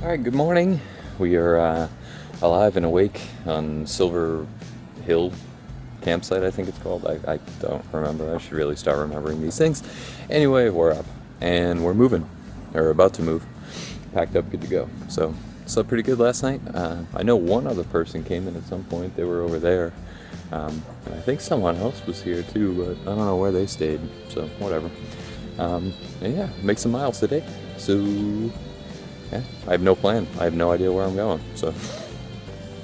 All right, good morning. We are alive and awake on Silver Hill campsite, I think it's called. I don't remember. I should really start remembering these things. Anyway, we're up and we're moving, or about to move. Packed up, good to go. So, slept pretty good last night. I know one other person came in at some point. They were over there. And I think someone else was here too, but I don't know where they stayed, so whatever. And yeah, make some miles today. So, yeah, I have no plan. I have no idea where I'm going. So,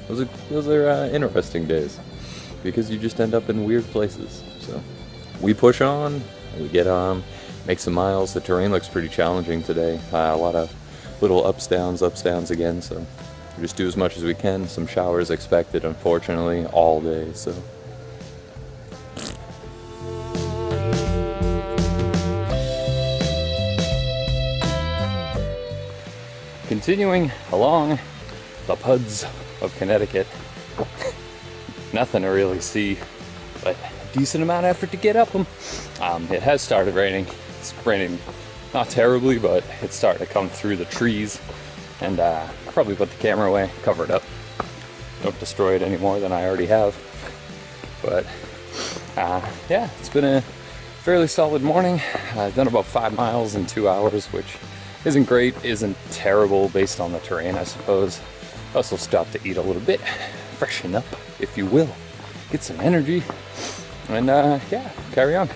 those are interesting days because you just end up in weird places. So, we push on, we get on, make some miles. The terrain looks pretty challenging today. A lot of little ups, downs again. So, we just do as much as we can. Some showers expected, unfortunately, all day. So. Continuing along the PUDs of Connecticut. Nothing to really see, but a decent amount of effort to get up them. It has started raining. It's raining not terribly, but it's starting to come through the trees. And I'll probably put the camera away, cover it up. Don't destroy it any more than I already have. But yeah, it's been a fairly solid morning. I've done about 5 miles in 2 hours, which isn't great, isn't terrible based on the terrain, I suppose. Also stop to eat a little bit, freshen up, if you will, get some energy, and yeah, carry on.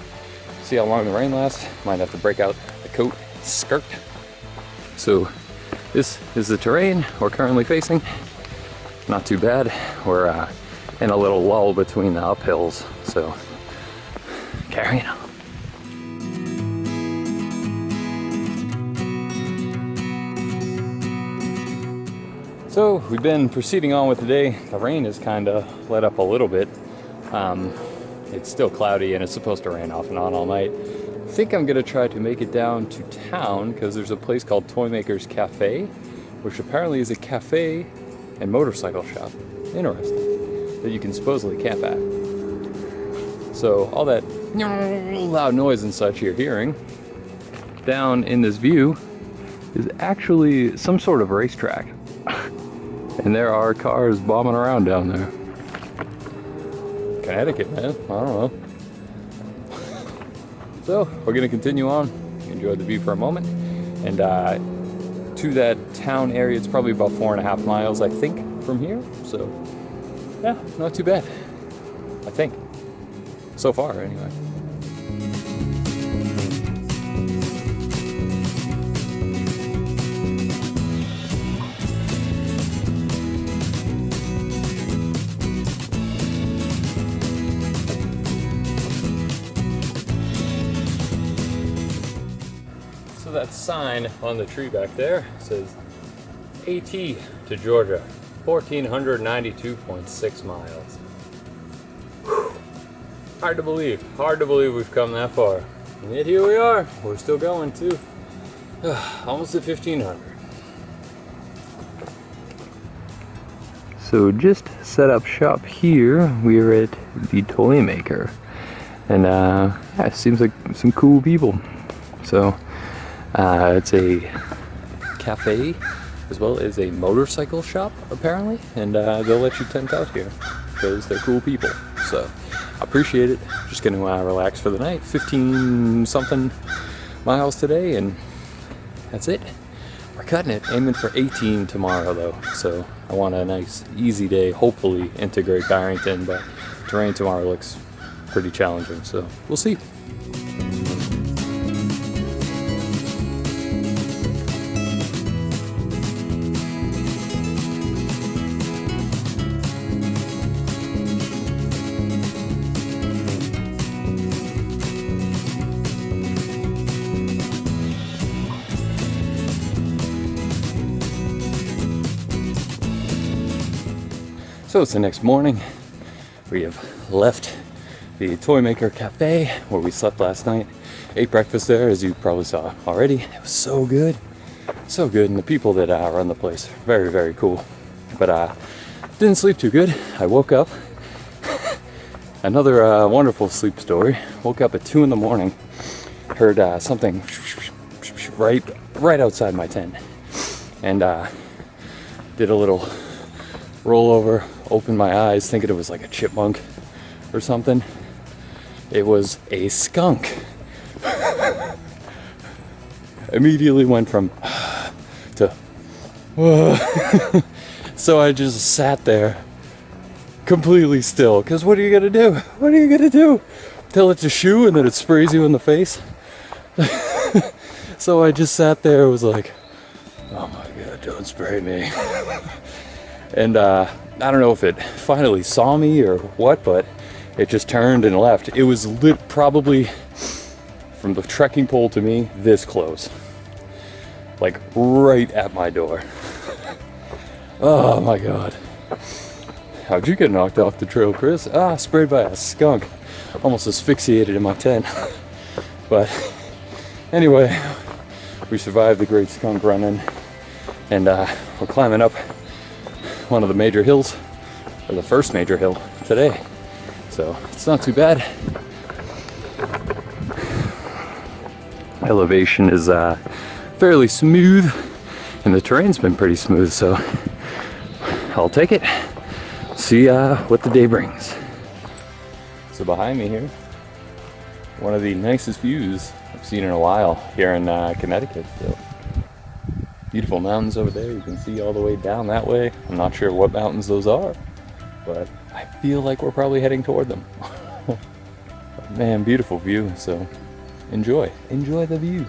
See how long the rain lasts. Might have to break out the coat, skirt. So this is the terrain we're currently facing. Not too bad. We're in a little lull between the uphills, so carrying on. So we've been proceeding on with the day. The rain has kind of let up a little bit. It's still cloudy and it's supposed to rain off and on all night. I think I'm gonna try to make it down to town because there's a place called Toymakers Cafe, which apparently is a cafe and motorcycle shop. Interesting. That you can supposedly camp at. So all that loud noise and such you're hearing down in this view is actually some sort of racetrack. And there are cars bombing around down there. Connecticut, man. I don't know. So, we're going to continue on. Enjoy the view for a moment. And to that town area, it's probably about 4.5 miles, I think, from here. So, yeah, not too bad. I think. So far, anyway. So that sign on the tree back there says AT to Georgia, 1,492.6 miles. Whew. Hard to believe we've come that far. And yet here we are, we're still going too. Almost at 1,500. So just set up shop here, we're at the Toymaker. And yeah, it seems like some cool people. So it's a cafe as well as a motorcycle shop apparently, and they'll let you tent out here because they're cool people. So I appreciate it. Just gonna relax for the night. 15 something miles today, and that's it. We're cutting it, aiming for 18 tomorrow though. So I want a nice easy day, hopefully into Great Barrington, but terrain tomorrow looks pretty challenging, so we'll see. So it's the next morning. We have left the Toymaker Cafe where we slept last night. Ate breakfast there, as you probably saw already. It was so good. So good. And the people that run the place, very, very cool. But didn't sleep too good. I woke up. Another wonderful sleep story. Woke up at 2 in the morning. Heard something right outside my tent. And did a little rollover, opened my eyes thinking it was like a chipmunk or something. It was a skunk. Immediately went from to so I just sat there completely still, because what are you gonna do? What are you gonna do? Tell it to shoo and then it sprays you in the face? So I just sat there, was like, oh my god, don't spray me. And I don't know if it finally saw me or what, but it just turned and left. It was lit probably from the trekking pole to me this close, like right at my door. Oh my god. How'd you get knocked off the trail, Chris? Sprayed by a skunk. Almost asphyxiated in my tent. But anyway, we survived the great skunk run-in, and we're climbing up one of the major hills, or the first major hill today. So it's not too bad. Elevation is fairly smooth, and the terrain's been pretty smooth, so I'll take it. See what the day brings. So behind me here, one of the nicest views I've seen in a while here in Connecticut. So beautiful mountains over there. You can see all the way down that way. I'm not sure what mountains those are, but I feel like we're probably heading toward them. Man, beautiful view. So enjoy the view.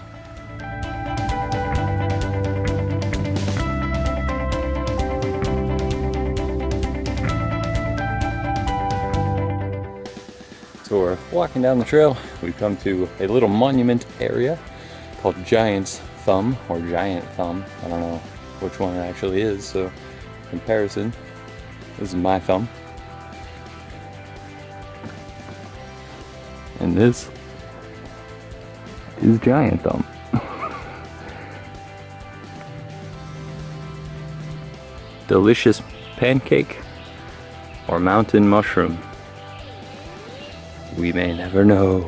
So we're walking down the trail. We've come to a little monument area called Giant's Thumb, or Giant Thumb. I don't know which one it actually is, so comparison. This is my thumb. And this is Giant Thumb. Delicious pancake or mountain mushroom. We may never know.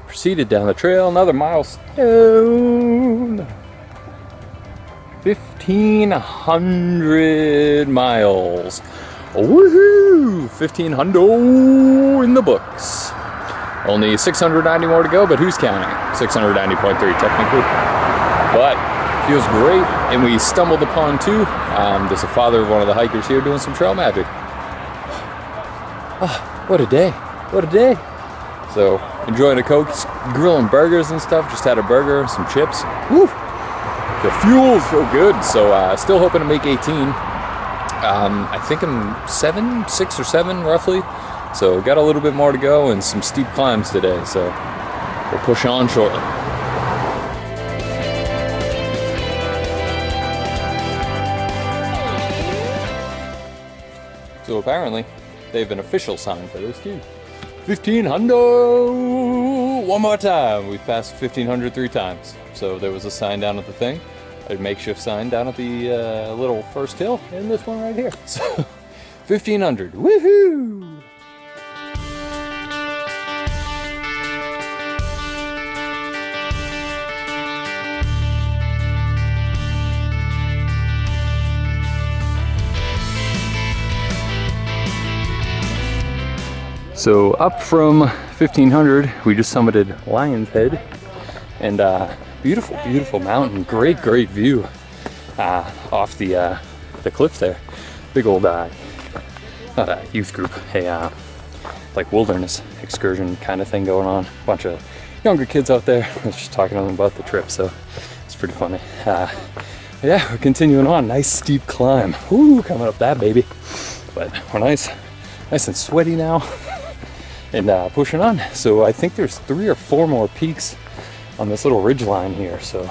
Proceeded down the trail, another milestone. 1,500 miles. Woohoo! 1,500 in the books. Only 690 more to go, but who's counting? 690.3 technically. But feels great, and we stumbled upon too. There's a father of one of the hikers here doing some trail magic. Oh, what a day! What a day! So enjoying a Coke, grilling burgers and stuff. Just had a burger, some chips. Woo! The fuel's so good. So still hoping to make 18. I think I'm 6 or 7 roughly. So got a little bit more to go and some steep climbs today, so we'll push on shortly. So apparently they have an official sign for this too. 1,500! One more time. We've passed 1,500 3 times. So there was a sign down at the thing, a makeshift sign down at the little first hill, and this one right here. So 1,500. Woohoo! So up from 1,500, we just summited Lion's Head, and beautiful, beautiful mountain. Great, great view off the cliff there. Big old not a youth group, a like wilderness excursion kind of thing going on. Bunch of younger kids out there. I was just talking to them about the trip, so it's pretty funny. Yeah, we're continuing on. Nice steep climb. Woo, coming up that baby. But we're nice and sweaty now. And pushing on. So I think there's 3 or 4 more peaks on this little ridge line here. So,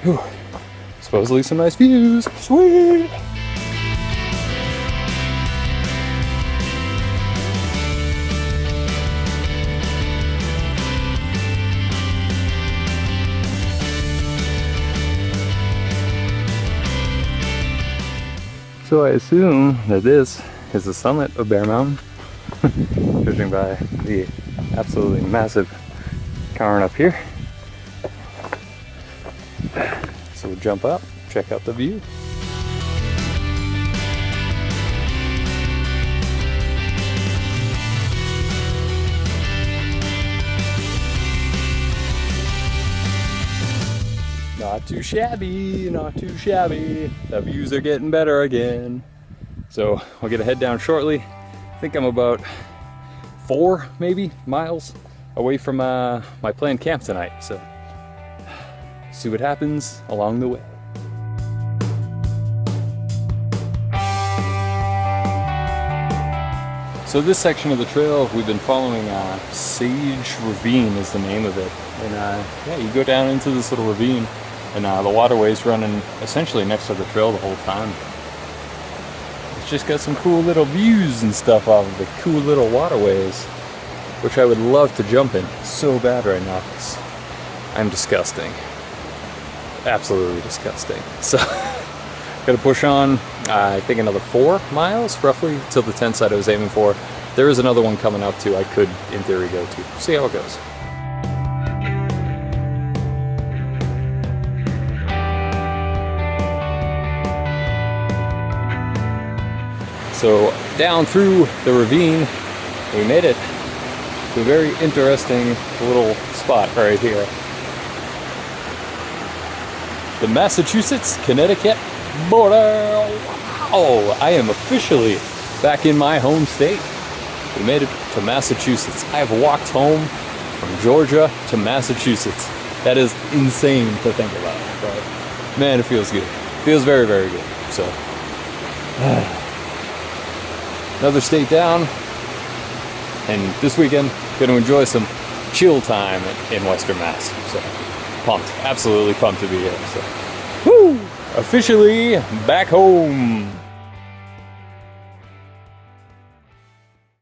whew, supposedly some nice views. Sweet! So I assume that this is the summit of Bear Mountain, judging by the absolutely massive cairn up here. So we'll jump up, check out the view. Not too shabby, not too shabby. The views are getting better again. So we'll get a head down shortly. I think I'm about 4 maybe miles away from my planned camp tonight. So see what happens along the way. So this section of the trail we've been following, Sage Ravine is the name of it. And yeah, you go down into this little ravine, and the waterway's running essentially next to the trail the whole time. It's just got some cool little views and stuff off of the cool little waterways, which I would love to jump in so bad right now, because I'm disgusting. Absolutely disgusting. So, gotta push on, I think another 4 miles, roughly, till the tent site I was aiming for. There is another one coming up too, I could, in theory, go to. See how it goes. So down through the ravine, we made it to a very interesting little spot right here. The Massachusetts-Connecticut border. Oh, I am officially back in my home state. We made it to Massachusetts. I have walked home from Georgia to Massachusetts. That is insane to think about, but man, it feels good. It feels very, very good. So. Another state down, and this weekend going to enjoy some chill time in Western Mass. So pumped, absolutely pumped to be here. So, woo! Officially back home.